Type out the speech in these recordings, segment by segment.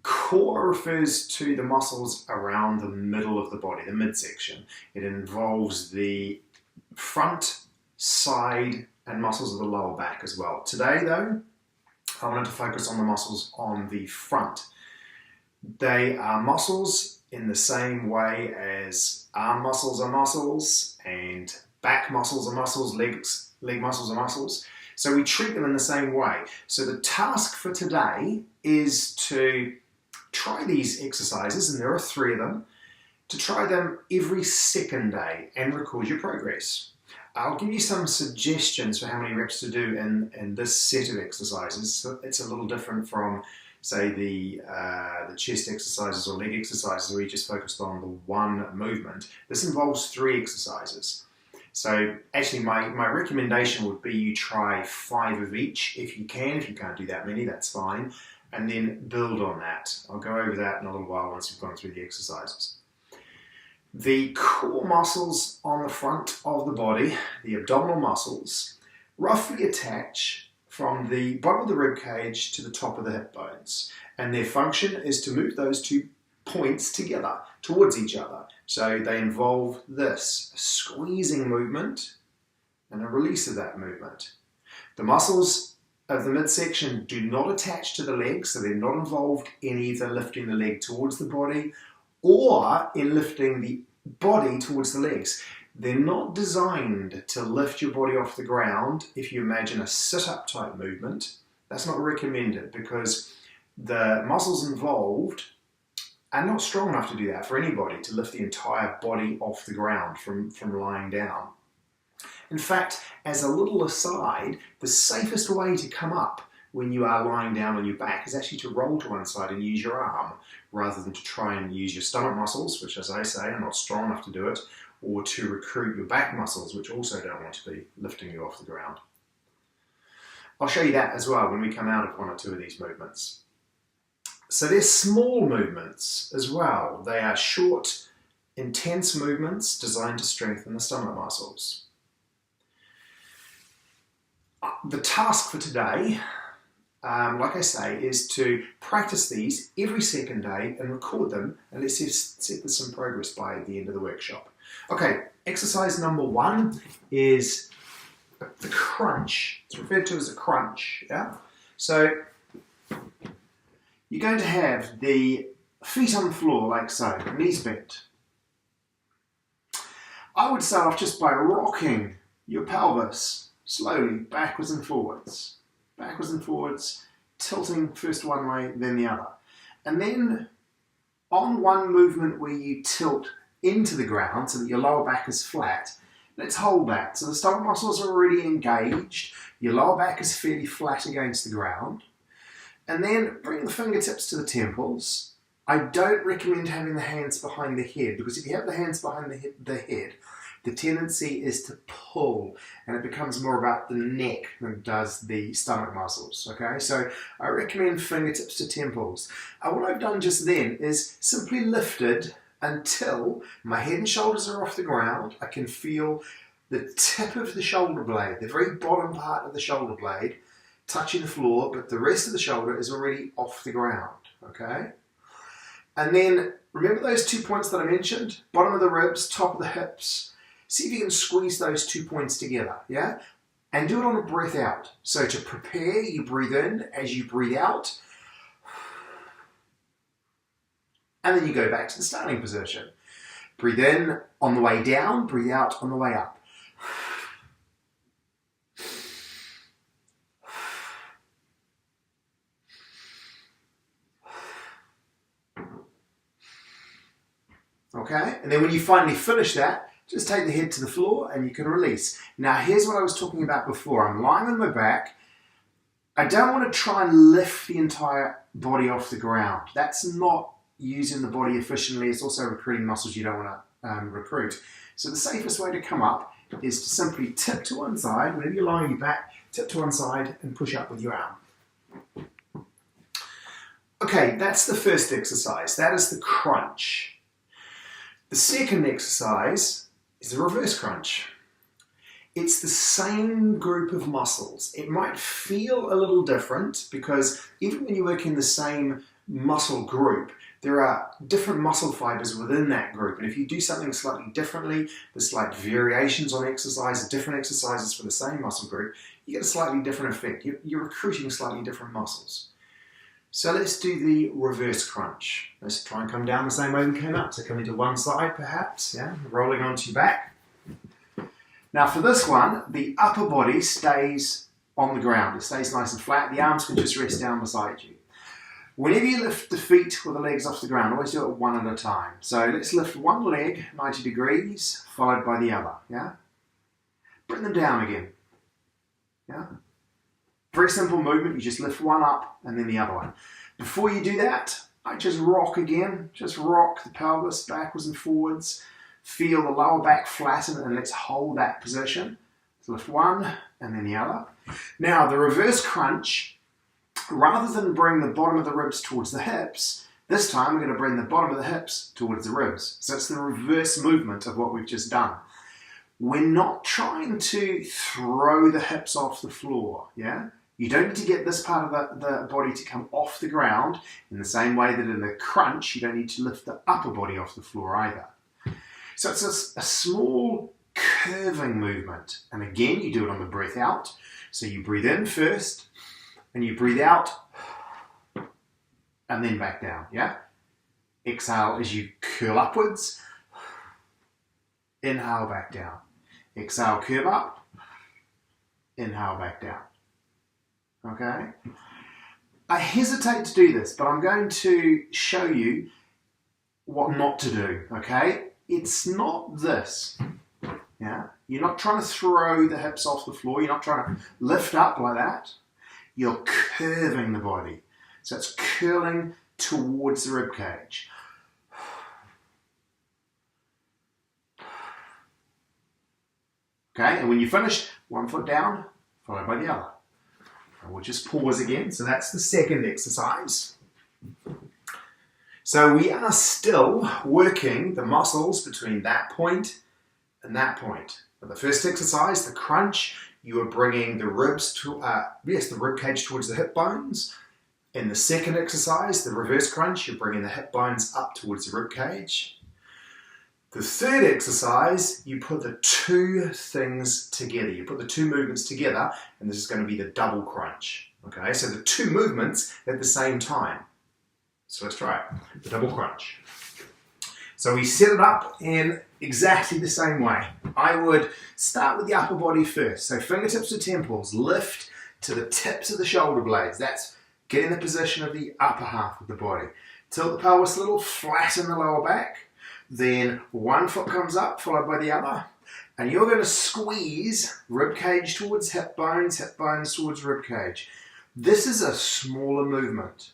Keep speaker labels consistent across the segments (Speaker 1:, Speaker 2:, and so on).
Speaker 1: Core refers to the muscles around the middle of the body, the midsection. It involves the front, side, and muscles of the lower back as well. Today, though, I wanted to focus on the muscles on the front. They are muscles in the same way as arm muscles are muscles, and back muscles are muscles, leg muscles are muscles. So we treat them in the same way. So the task for today is to try these exercises, and there are 3 of them, to try them every second day and record your progress. I'll give you some suggestions for how many reps to do in this set of exercises. So it's a little different from, say, the chest exercises or leg exercises where you just focused on the one movement. This involves 3 exercises. So actually my recommendation would be you try 5 of each if you can. If you can't do that many, that's fine. And then build on that. I'll go over that in a little while once we've gone through the exercises. The core muscles on the front of the body, the abdominal muscles, roughly attach from the bottom of the rib cage to the top of the hip bones. And their function is to move those 2 points together, towards each other. So they involve this, a squeezing movement and a release of that movement. The muscles of the midsection do not attach to the legs, so they're not involved in either lifting the leg towards the body or in lifting the body towards the legs. They're not designed to lift your body off the ground. If you imagine a sit-up type movement, that's not recommended because the muscles involved are not strong enough to do that for anybody, to lift the entire body off the ground from lying down. In fact, as a little aside, the safest way to come up when you are lying down on your back is actually to roll to one side and use your arm, rather than to try and use your stomach muscles, which, as I say, are not strong enough to do it, or to recruit your back muscles, which also don't want to be lifting you off the ground. I'll show you that as well when we come out of 1 or 2 of these movements. So they're small movements as well. They are short, intense movements designed to strengthen the stomach muscles. The task for today, like I say, is to practice these every second day and record them, and let's set there's some progress by the end of the workshop. Okay, exercise number 1 is the crunch. It's referred to as a crunch. Yeah. So you're going to have the feet on the floor like so, knees bent. I would start off just by rocking your pelvis slowly backwards and forwards, tilting first one way, then the other. And then on one movement where you tilt into the ground so that your lower back is flat, let's hold that. So the stomach muscles are already engaged, your lower back is fairly flat against the ground. And then bring the fingertips to the temples. I don't recommend having the hands behind the head, because if you have the hands behind the head, the tendency is to pull, and it becomes more about the neck than it does the stomach muscles, okay? So I recommend fingertips to temples. What I've done just then is simply lifted until my head and shoulders are off the ground. I can feel the tip of the shoulder blade, the very bottom part of the shoulder blade, touching the floor, but the rest of the shoulder is already off the ground, okay? And then remember those 2 points that I mentioned? Bottom of the ribs, top of the hips. See if you can squeeze those 2 points together, yeah? And do it on a breath out. So to prepare, you breathe in as you breathe out. And then you go back to the starting position. Breathe in on the way down, breathe out on the way up. Okay, and then when you finally finish that, just take the head to the floor and you can release. Now here's what I was talking about before. I'm lying on my back. I don't want to try and lift the entire body off the ground. That's not using the body efficiently. It's also recruiting muscles you don't want to recruit. So the safest way to come up is to simply tip to one side. Whenever you're lying on your back, tip to one side and push up with your arm. Okay, that's the first exercise. That is the crunch. The second exercise is the reverse crunch. It's the same group of muscles. It might feel a little different because even when you work in the same muscle group, there are different muscle fibers within that group. And if you do something slightly differently, there's slight variations on exercise, different exercises for the same muscle group, you get a slightly different effect. You're recruiting slightly different muscles. So let's do the reverse crunch. Let's try and come down the same way we came up. So coming to one side perhaps, yeah, rolling onto your back. Now for this one, the upper body stays on the ground. It stays nice and flat. The arms can just rest down beside you. Whenever you lift the feet or the legs off the ground, always do it one at a time. So let's lift one leg 90 degrees, followed by the other, yeah? Bring them down again, yeah? Very simple movement, you just lift one up and then the other one. Before you do that, I just rock again, just rock the pelvis backwards and forwards, feel the lower back flatten and let's hold that position. So lift one and then the other. Now the reverse crunch, rather than bring the bottom of the ribs towards the hips, this time we're going to bring the bottom of the hips towards the ribs. So it's the reverse movement of what we've just done. We're not trying to throw the hips off the floor, yeah? You don't need to get this part of the body to come off the ground in the same way that in the crunch, you don't need to lift the upper body off the floor either. So it's a small curving movement. And again, you do it on the breath out. So you breathe in first, and you breathe out, and then back down, yeah? Exhale as you curl upwards. Inhale, back down. Exhale, curve up. Inhale, back down. Okay? I hesitate to do this, but I'm going to show you what not to do, okay? It's not this, yeah? You're not trying to throw the hips off the floor. You're not trying to lift up like that. You're curving the body. So it's curling towards the rib cage. Okay, and when you finish, one foot down, followed by the other. And we'll just pause again. So that's the second exercise. So we are still working the muscles between that point and that point. For the first exercise, the crunch, you are bringing the ribs to, the rib cage towards the hip bones. In the second exercise, the reverse crunch, you're bringing the hip bones up towards the rib cage. The third exercise, you put the two things together. You put the two movements together, and this is going to be the double crunch. Okay, so the two movements at the same time. So let's try it, the double crunch. So we set it up in exactly the same way. I would start with the upper body first. So fingertips to temples, lift to the tips of the shoulder blades. That's getting the position of the upper half of the body. Tilt the pelvis a little, flatten the lower back. Then one foot comes up, followed by the other. And you're going to squeeze rib cage towards hip bones towards rib cage. This is a smaller movement.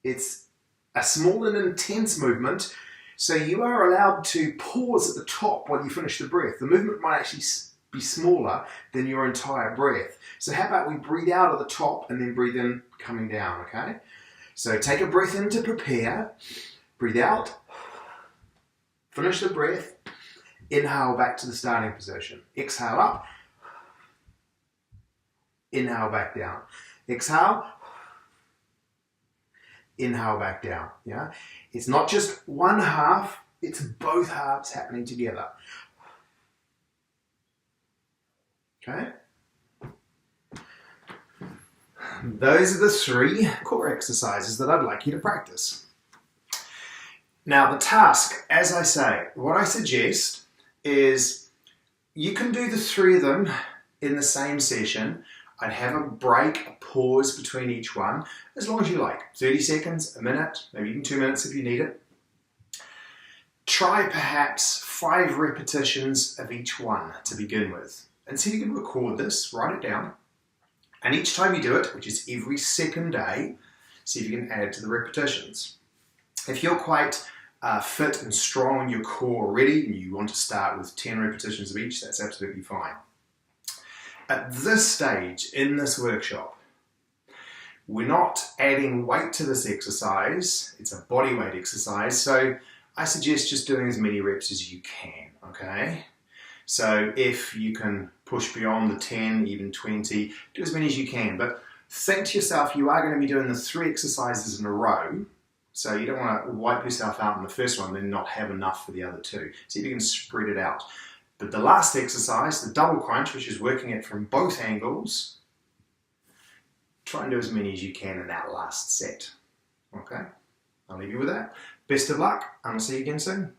Speaker 1: It's a small and intense movement. So you are allowed to pause at the top while you finish the breath. The movement might actually be smaller than your entire breath. So how about we breathe out at the top and then breathe in coming down, okay? So take a breath in to prepare. Breathe out. Finish the breath. Inhale back to the starting position. Exhale up. Inhale back down. Exhale. Inhale back down, yeah? It's not just one half, it's both halves happening together. Okay? Those are the three core exercises that I'd like you to practice. Now the task, as I say, what I suggest is you can do the three of them in the same session. I'd have a break, a pause between each one, as long as you like. 30 seconds, a minute, maybe even 2 minutes if you need it. Try perhaps 5 repetitions of each one to begin with. And see if you can record this, write it down. And each time you do it, which is every second day, see if you can add to the repetitions. If you're quite fit and strong in your core already, and you want to start with 10 repetitions of each, that's absolutely fine. At this stage in this workshop, we're not adding weight to this exercise. It's a body weight exercise, so I suggest just doing as many reps as you can, okay? So if you can push beyond the 10, even 20, do as many as you can, but think to yourself, you are going to be doing the 3 exercises in a row, So you don't want to wipe yourself out in the first one and then not have enough for the other two. See if you can spread it out. But the last exercise, the double crunch, which is working it from both angles, try and do as many as you can in that last set. Okay? I'll leave you with that. Best of luck, and I'll see you again soon.